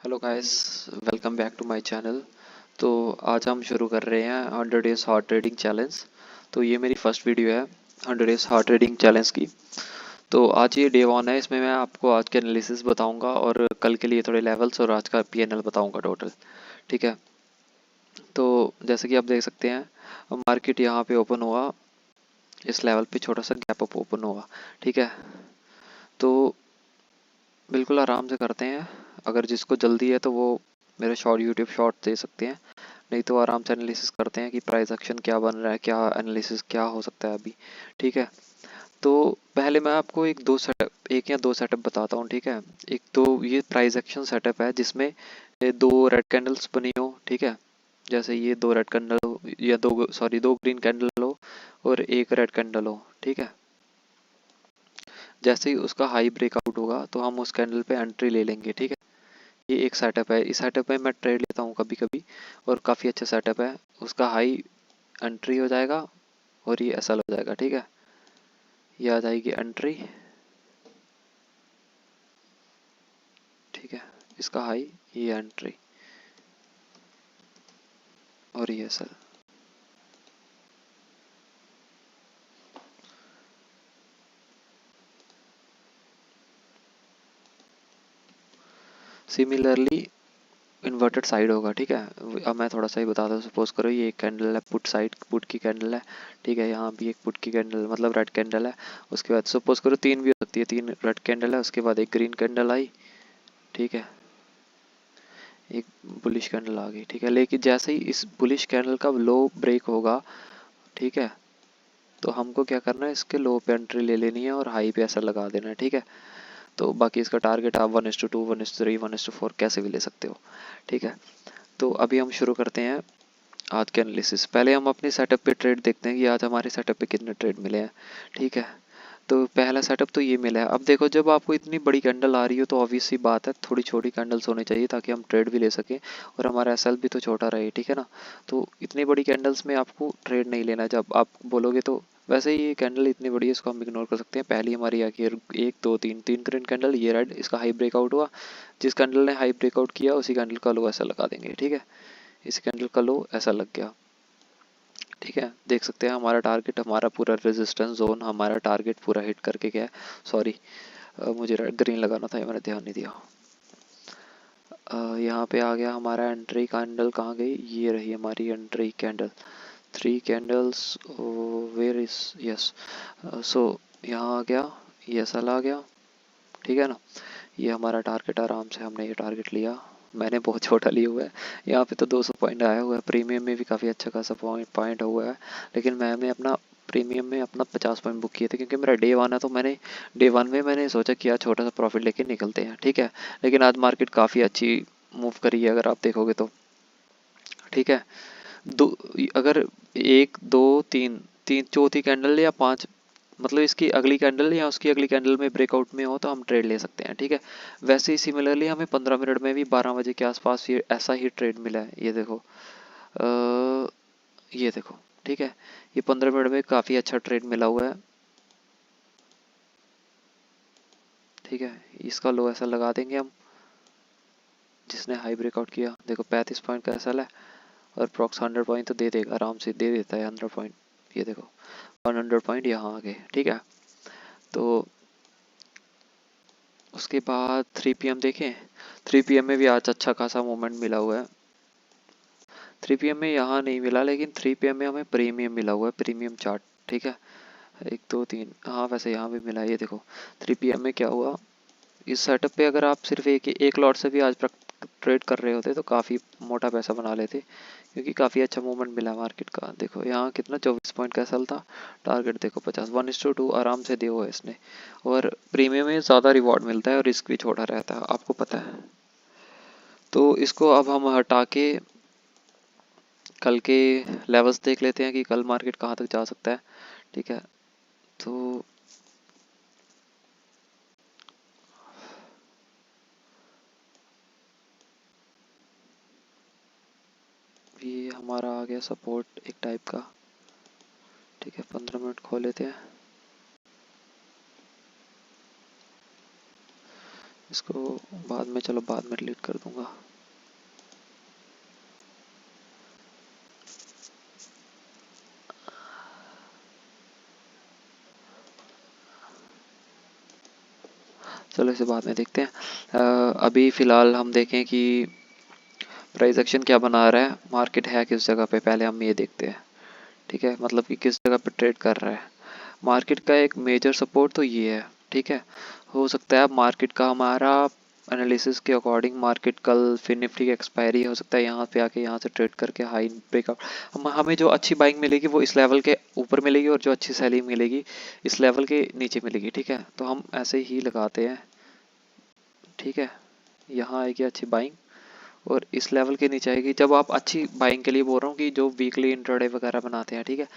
Hello guys, welcome back to my channel. तो आज हम शुरू कर रहे हैं 100 डेज हार्ड ट्रेडिंग चैलेंज। तो ये मेरी फर्स्ट वीडियो है 100 डेज हार्ड ट्रेडिंग चैलेंज की। तो आज ये डे 1 है, इसमें मैं आपको आज के एनालिसिस बताऊंगा और कल के लिए थोड़े लेवल्स और आज का पीएनएल बताऊंगा टोटल। ठीक है। तो जैसे कि आप देख सकते हैं मार्केट यहाँ पे ओपन हुआ, इस लेवल पे छोटा सा गैप अप ओपन हुआ। ठीक है। तो बिल्कुल आराम से करते हैं। अगर जिसको जल्दी है तो वो मेरे शॉर्ट यूट्यूब शॉर्ट दे सकते हैं, नहीं तो आराम से एनालिसिस करते हैं कि प्राइस एक्शन क्या बन रहा है, क्या एनालिसिस क्या हो सकता है अभी। ठीक है। तो पहले मैं आपको एक या दो सेटअप बताता हूँ। ठीक है। एक तो ये प्राइस एक्शन सेटअप है जिसमें ये दो रेड कैंडल्स बनी हो। ठीक है। जैसे ये दो रेड कैंडल हो या दो ग्रीन कैंडल हो और एक रेड कैंडल हो। ठीक है। जैसे ही उसका हाई ब्रेकआउट होगा तो हम उस कैंडल पे एंट्री ले लेंगे। ठीक है। ये एक सेटअप है, इस सेटअप में मैं ट्रेड लेता हूँ कभी कभी और काफ़ी अच्छा सेटअप है। उसका हाई एंट्री हो जाएगा और ये एसएल हो जाएगा। ठीक है। ये आ जाएगी एंट्री। ठीक है। इसका हाई, ये एंट्री और ये एसएल। सिमिलरली इन्वर्टेड साइड होगा। ठीक है। अब मैं थोड़ा सा ही बताता हूँ। सपोज करो ये एक कैंडल है, पुट साइड, पुट की कैंडल है। ठीक है। यहाँ भी एक पुट की कैंडल मतलब रेड कैंडल है। उसके बाद सपोज करो तीन भी हो सकती है, तीन रेड कैंडल है, उसके बाद एक ग्रीन कैंडल आई। ठीक है। एक बुलिश कैंडल आ गई। ठीक है। लेकिन जैसे ही इस बुलिश कैंडल का लो ब्रेक होगा, ठीक है, तो हमको क्या करना है, इसके लो पे एंट्री ले लेनी है और हाई पे ऐसा लगा देना है। ठीक है। तो बाकी इसका टारगेट आप 1:2, 1:3, 1:4 कैसे भी ले सकते हो। ठीक है। तो अभी हम शुरू करते हैं आज के एनालिसिस। पहले हम अपने सेटअप पे ट्रेड देखते हैं कि आज हमारे सेटअप पे कितने ट्रेड मिले हैं। ठीक है। तो पहला सेटअप तो ये मिला है। अब देखो, जब आपको इतनी बड़ी कैंडल आ रही हो तो ऑब्वियस सी बात है थोड़ी छोटी कैंडल्स होनी चाहिए ताकि हम ट्रेड भी ले सकें और हमारा एसएल भी तो छोटा रहे। ठीक है ना। तो इतनी बड़ी कैंडल्स में आपको ट्रेड नहीं लेना। जब आप बोलोगे तो वैसे ही ये कैंडल इतनी बड़ी है, इसको हम इग्नोर कर सकते हैं। पहली हमारी आ गई एक दो तीन, तीन ग्रीन कैंडल, ये रेड, इसका हाई ब्रेकआउट हुआ। जिस कैंडल ने हाई ब्रेकआउट किया उसी कैंडल का लो ऐसा लगा देंगे। ठीक है। इस कैंडल का लो ऐसा लग गया। ठीक है। देख सकते हैं हमारा टारगेट, हमारा पूरा रेजिस्टेंस जोन, हमारा टारगेट पूरा हिट करके गया है। सॉरी, मुझे ग्रीन लगाना था, ये मैंने ध्यान नहीं दिया। यहाँ पे आ गया हमारा एंट्री कैंडल। कहाँ गई? ये रही हमारी entry candle. Three candles, where is, yes. So यहाँ आ गया, ये एसएल आ गया। ठीक है ना। ये हमारा टारगेट, आराम से हमने ये टारगेट लिया। मैंने बहुत छोटा लिया हुआ है। यहाँ पे तो 200 पॉइंट आया हुआ है। प्रीमियम में भी काफ़ी अच्छा खासा पॉइंट हुआ है। लेकिन मैंने अपना प्रीमियम में अपना 50 पॉइंट बुक किए थे क्योंकि मेरा डे 1 है। तो मैंने डे 1 में मैंने सोचा कि यार छोटा सा प्रॉफिट लेके निकलते हैं। ठीक है। लेकिन आज मार्केट काफ़ी अच्छी मूव करी है अगर आप देखोगे तो। ठीक है। दो, अगर एक दो तीन, तीन चौथी कैंडल या पांच, मतलब इसकी अगली कैंडल या उसकी अगली कैंडल में ब्रेकआउट में हो तो हम ट्रेड ले सकते हैं। ठीक है। वैसे ही सिमिलरली हमें 15 मिनट में भी 12 बजे के आसपास ये ऐसा ही ट्रेड मिला है। ये देखो, ये देखो। ठीक है। ये 15 मिनट में काफ़ी अच्छा ट्रेड मिला हुआ है। ठीक है। इसका लो ऐसा लगा देंगे हम, जिसने हाई ब्रेकआउट किया। देखो 35 पॉइंट का ऐसा है और प्रॉक्स 100 पॉइंट तो दे देगा, आराम से दे देता है 100 पॉइंट। ये देखो 100 पॉइंट यहाँ आ गए। ठीक है। तो उसके बाद 3 पीएम देखें। 3 पीएम में भी आज अच्छा खासा मूवमेंट मिला हुआ है। 3 पीएम में यहाँ नहीं मिला, लेकिन 3 पीएम में हमें प्रीमियम मिला हुआ है, प्रीमियम चार्ट। ठीक है। एक दो तीन, हाँ वैसे यहाँ भी मिला है। ये देखो 3 पीएम में क्या हुआ। इस सेटअप पे अगर आप सिर्फ एक एक लॉट से भी आज ट्रेड कर रहे होते तो काफ़ी मोटा पैसा बना लेते, क्योंकि काफ़ी अच्छा मूवमेंट मिला मार्केट का। देखो यहाँ कितना 24 पॉइंट का सल था। टारगेट देखो 50, 1:2 आराम से दिया हुआ है इसने। और प्रीमियम में ज़्यादा रिवॉर्ड मिलता है और रिस्क भी छोटा रहता है, आपको पता है। तो इसको अब हम हटा के कल के लेवल्स देख लेते हैं कि कल मार्केट कहाँ तक जा सकता है। ठीक है। तो ये हमारा आ गया सपोर्ट एक टाइप का। ठीक है। 15 मिनट खोल लेते हैं। इसको बाद में, चलो बाद में डिलीट कर दूंगा। चलो इसे बाद में देखते हैं। अभी फ़िलहाल हम देखें कि प्राइस एक्शन क्या बना रहा है, मार्केट है किस जगह पे, पहले हम ये देखते हैं। ठीक है, मतलब कि किस जगह पे ट्रेड कर रहा है। मार्केट का एक मेजर सपोर्ट तो ये है। ठीक है, हो सकता है मार्केट का हमारा एनालिसिस के अकॉर्डिंग मार्केट कल फिर निफ्टी की एक्सपायरी हो सकता है यहाँ पे आके यहाँ से ट्रेड करके हाई ब्रेकआउट, हमें जो अच्छी बाइंग मिलेगी वो इस लेवल के ऊपर मिलेगी और जो अच्छी सेलिंग मिलेगी इस लेवल के नीचे मिलेगी। ठीक है, तो हम ऐसे ही लगाते हैं। ठीक है, यहाँ आएगी अच्छी बाइंग और इस लेवल के नीचे आएगी। जब आप अच्छी बाइंग के लिए बोल रहा हूँ कि जो वीकली इंट्राडे वगैरह बनाते हैं। ठीक है,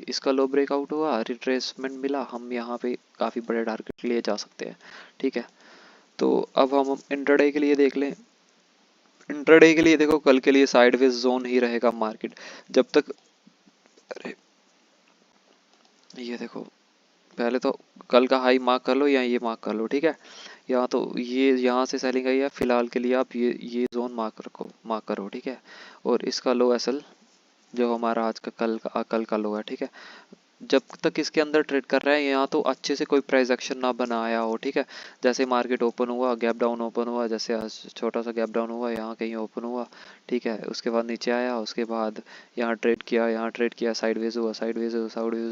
इसका लो ब्रेकआउट हुआ, रिट्रेसमेंट मिला, हम यहाँ पे काफ़ी बड़े टारगेट के लिए जा सकते हैं। ठीक है, तो अब हम इंट्राडे के लिए देख लें। इंट्राडे के लिए देखो, कल के लिए साइडवेज जोन ही रहेगा मार्केट जब तक। अरे ये देखो, पहले तो कल का हाई मार्क कर लो या ये मार्क कर लो। ठीक है, या तो ये यहाँ से सेलिंग आई है, फिलहाल के लिए आप ये जोन मार्क करो। ठीक है, और इसका लो एसएल जो हमारा आज का कल का लो है। ठीक है, जब तक इसके अंदर ट्रेड कर रहा है यहाँ तो अच्छे से कोई प्राइस एक्शन ना बनाया हो। ठीक है, जैसे मार्केट ओपन हुआ, गैप डाउन ओपन हुआ, जैसे आज छोटा सा गैप डाउन हुआ, यहाँ कहीं ओपन हुआ। ठीक है, उसके बाद नीचे आया, उसके बाद यहाँ ट्रेड किया, साइडवेज हुआ, साइडवेज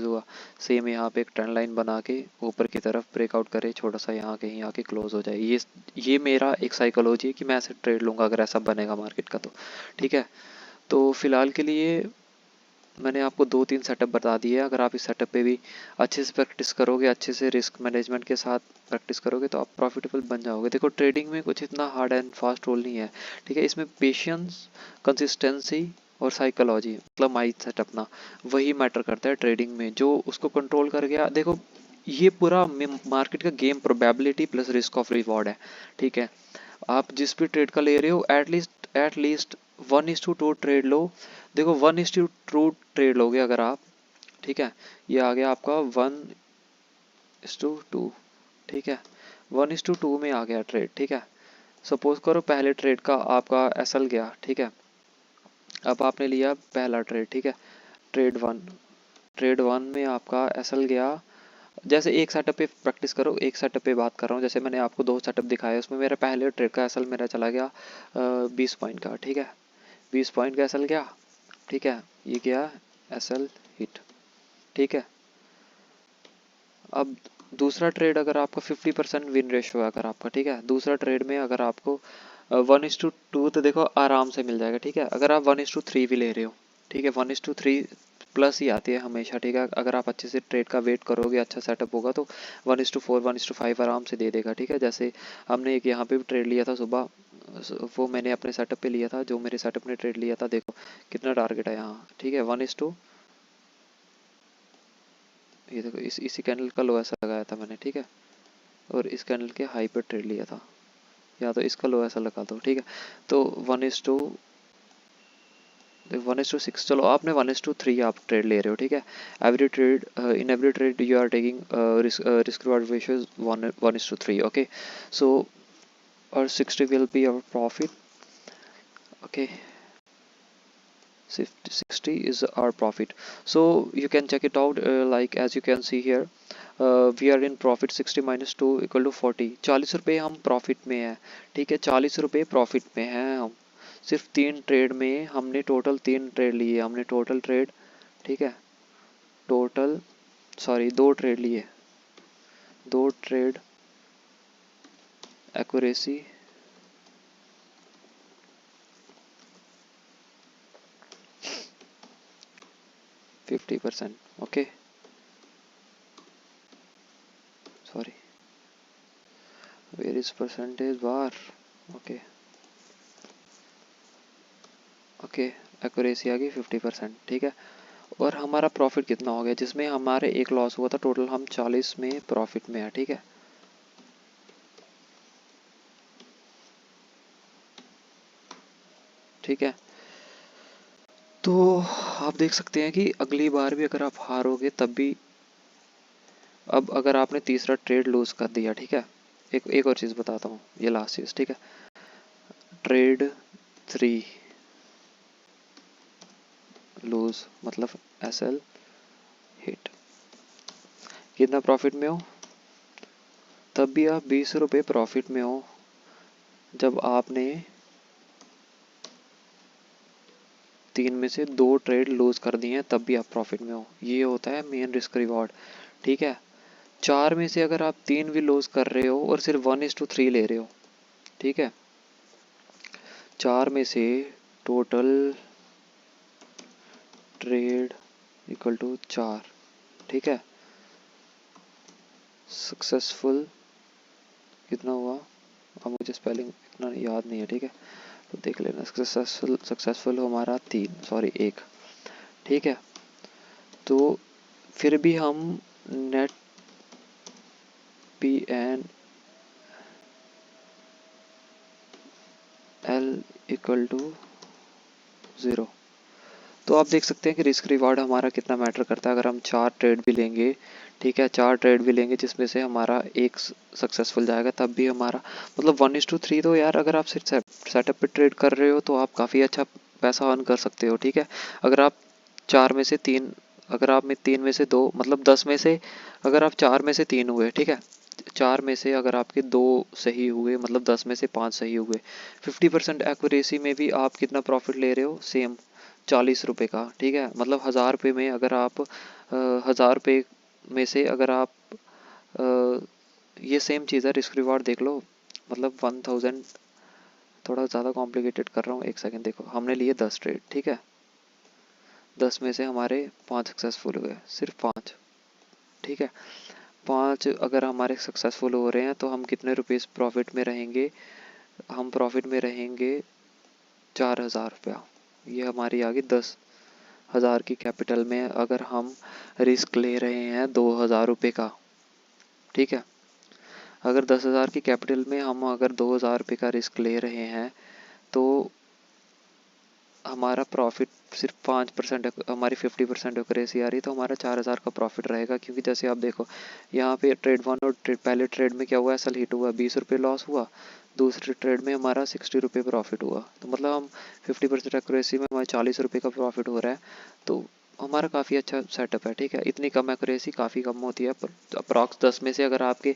हुआ, सेम यहाँ पे एक ट्रेंड लाइन बना के ऊपर की तरफ ब्रेकआउट करे, छोटा सा यहाँ कहीं आके क्लोज हो जाए। ये मेरा एक साइकोलॉजी है कि मैं ऐसे ट्रेड लूंगा अगर ऐसा बनेगा मार्केट का तो। ठीक है, तो फिलहाल के लिए मैंने आपको 2-3 सेटअप बता दिए। अगर आप इस सेटअप पे भी अच्छे से प्रैक्टिस करोगे, अच्छे से रिस्क मैनेजमेंट के साथ प्रैक्टिस करोगे तो आप प्रॉफिटेबल बन जाओगे। देखो, ट्रेडिंग में कुछ इतना हार्ड एंड फास्ट रोल नहीं है। ठीक है, इसमें पेशेंस, कंसिस्टेंसी और साइकोलॉजी, मतलब माइंड सेट अपना, वही मैटर करता है ट्रेडिंग में। जो उसको कंट्रोल कर गया, देखो ये पूरा मार्केट का game probability plus risk of reward है। ठीक है, आप जिस भी ट्रेड का ले रहे हो एटलीस्ट 1:2 ट्रेड लो। देखो 1:2 ट्रेड लोगे अगर आप, ठीक है, ये आ गया आपका 1:2। ठीक है, 1:2 में आ गया ट्रेड। ठीक है, सपोज करो पहले ट्रेड का आपका एसएल गया। ठीक है, अब आपने लिया पहला ट्रेड। ठीक है, ट्रेड वन में आपका एसएल गया। जैसे एक सेटअप पे प्रैक्टिस करो, एक सेटअप पे बात कर रहा हूँ। जैसे मैंने आपको 2 सेटअप दिखाए, उसमें मेरा पहले ट्रेड का एसएल मेरा चला गया 20 पॉइंट का। ठीक है, 20 पॉइंट का एसएल गया। ठीक है, ये गया एसएल हिट। ठीक है, अब दूसरा ट्रेड अगर आपका 50% विन रेशो है अगर आपका। ठीक है, दूसरा ट्रेड में अगर आपको 1:2 तो देखो आराम से मिल जाएगा। ठीक है, अगर आप 1:3 भी ले रहे हो, ठीक है, 1:3 प्लस ही आती है हमेशा। ठीक है, अगर आप अच्छे से ट्रेड का वेट करोगे, अच्छा सेटअप होगा तो 1:4 1:5 आराम से दे देगा। ठीक है, जैसे हमने एक यहाँ पे भी ट्रेड लिया था सुबह, वो मैंने अपने सेटअप पे लिया था, जो मेरे सेटअप ने ट्रेड लिया था। देखो कितना टारगेट है यहाँ। ठीक है, 1:2, ये देखो इसी कैंडल का लो ऐसा लगाया था मैंने। ठीक है, और इस कैंडल के हाई पे ट्रेड लिया था, या तो इसका लो ऐसा लगा दो। ठीक है, तो 1:6, चलो आपने 1:3 आप ट्रेड ले रहे हो। ठीक है, every trade in every trade you are taking risk reward ratio 1:3। Okay, so और 60 will be our profit. Okay, 60 is our profit, so you can check it out. Like as you can see here, we are in profit 60 minus 2 equal to 40। 40 रुपये हम profit में है। ठीक है, 40 रुपये profit में है हम, सिर्फ 3 ट्रेड में हमने टोटल 3 ट्रेड लिए हमने टोटल ट्रेड। ठीक है, टोटल सॉरी 2 ट्रेड लिए, 2 trade accuracy 50%। Okay, sorry, where is percentage bar. Okay okay, accuracy आ गई 50%। ठीक है, और हमारा प्रॉफिट कितना हो गया, जिसमें हमारे एक लॉस हुआ था, टोटल हम 40 में प्रॉफिट में है। ठीक है, ठीक है, तो आप देख सकते हैं कि अगली बार भी अगर आप हारोगे तब भी, अब अगर आपने तीसरा ट्रेड लूज कर दिया, ठीक है, एक और चीज़ बताता हूँ, ये लास्ट चीज़, ठीक है। ट्रेड 3 लूज मतलब SL हिट, कितना प्रॉफिट में हो? तब भी आप 20 रुपये प्रॉफिट में हो जब आपने 3 में से 2 ट्रेड लूज कर दिए हैं, तब भी आप प्रॉफिट में हो। ये होता है मेन रिस्क रिवॉर्ड, ठीक है। 4 में से अगर आप 3 भी लूज कर रहे हो और सिर्फ 1:3 ले रहे हो, ठीक है, 4 में से टोटल ट्रेड इक्वल टू 4, ठीक है। सक्सेसफुल कितना हुआ, अब मुझे स्पेलिंग इतना याद नहीं है, ठीक है, तो देख लेना। सक्सेसफुल हमारा 1, ठीक है। तो फिर भी हम नेट PNL इक्वल टू 0, तो आप देख सकते हैं कि रिस्क रिवार्ड हमारा कितना मैटर करता है। अगर हम 4 ट्रेड भी लेंगे, ठीक है, 4 ट्रेड भी लेंगे जिसमें से हमारा एक सक्सेसफुल जाएगा, तब भी हमारा मतलब 1:3, तो यार अगर आप सेटअप पे ट्रेड कर रहे हो तो आप काफ़ी अच्छा पैसा अर्न कर सकते हो, ठीक है। अगर आप 4 में से 3, अगर आप में 3 में से 2 मतलब 10 में से अगर आप 4 में से 3 हुए, ठीक है, 4 में से अगर आपके 2 सही हुए मतलब 10 में से 5 सही हुए, 50% एक्यूरेसी में भी आप कितना प्रॉफिट ले रहे हो? सेम 40 रुपये का, ठीक है। मतलब 1000 रुपये में अगर आप 1000 रुपये में से अगर आप ये सेम चीज़ है, रिस्क रिवार्ड देख लो, मतलब 1000, थोड़ा ज़्यादा कॉम्प्लिकेटेड कर रहा हूँ, एक सेकंड देखो। हमने लिए 10 ट्रेड, ठीक है, 10 में से हमारे 5 सक्सेसफुल हुए, सिर्फ 5, ठीक है। 5 अगर हमारे सक्सेसफुल हो रहे हैं तो हम कितने रुपीस प्रॉफिट में रहेंगे? हम प्रॉफिट में रहेंगे 4000 रुपया। ये हमारी आ गई 10,000 की कैपिटल में। अगर हम रिस्क ले रहे हैं 2000 रुपये का, ठीक है, अगर 10,000 की कैपिटल में हम अगर 2000 रुपये का रिस्क ले रहे हैं तो हमारा प्रॉफिट सिर्फ 5%, हमारी 50% एक्यूरेसी आ रही है, तो हमारा 4000 का प्रॉफिट रहेगा। क्योंकि जैसे आप देखो यहाँ पे ट्रेड 1 और पहले ट्रेड में क्या हुआ, SL हिट हुआ, 20 रुपये लॉस हुआ, दूसरे ट्रेड में हमारा 60 रुपये प्रॉफिट हुआ, तो मतलब हम 50% एक्यूरेसी में हमारे 40 रुपये का प्रॉफिट हो रहा है, तो हमारा काफ़ी अच्छा सेटअप है, ठीक है। इतनी कम एक्यूरेसी काफ़ी कम होती है, पर अप्रॉक्स 10 में से अगर आपके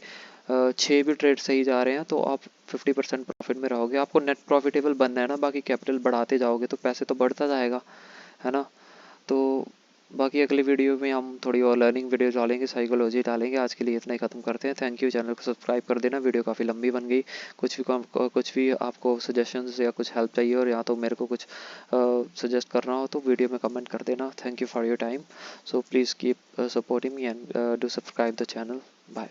6 भी ट्रेड सही जा रहे हैं तो आप 50% प्रॉफिट में रहोगे। आपको नेट प्रॉफिटेबल बनना है ना, बाकी कैपिटल बढ़ाते जाओगे तो पैसे तो बढ़ता जाएगा, है ना। तो बाकी अगली वीडियो में हम थोड़ी और लर्निंग वीडियो डालेंगे, साइकोलॉजी डालेंगे। आज के लिए इतना ही ख़त्म करते हैं। थैंक यू, चैनल को सब्सक्राइब कर देना। वीडियो काफ़ी लंबी बन गई, कुछ भी आपको सजेशंस या कुछ हेल्प चाहिए और या तो मेरे को कुछ सजेस्ट करना हो तो वीडियो में कमेंट कर देना। Thank you for your time, so please keep supporting me and do subscribe the channel. Bye.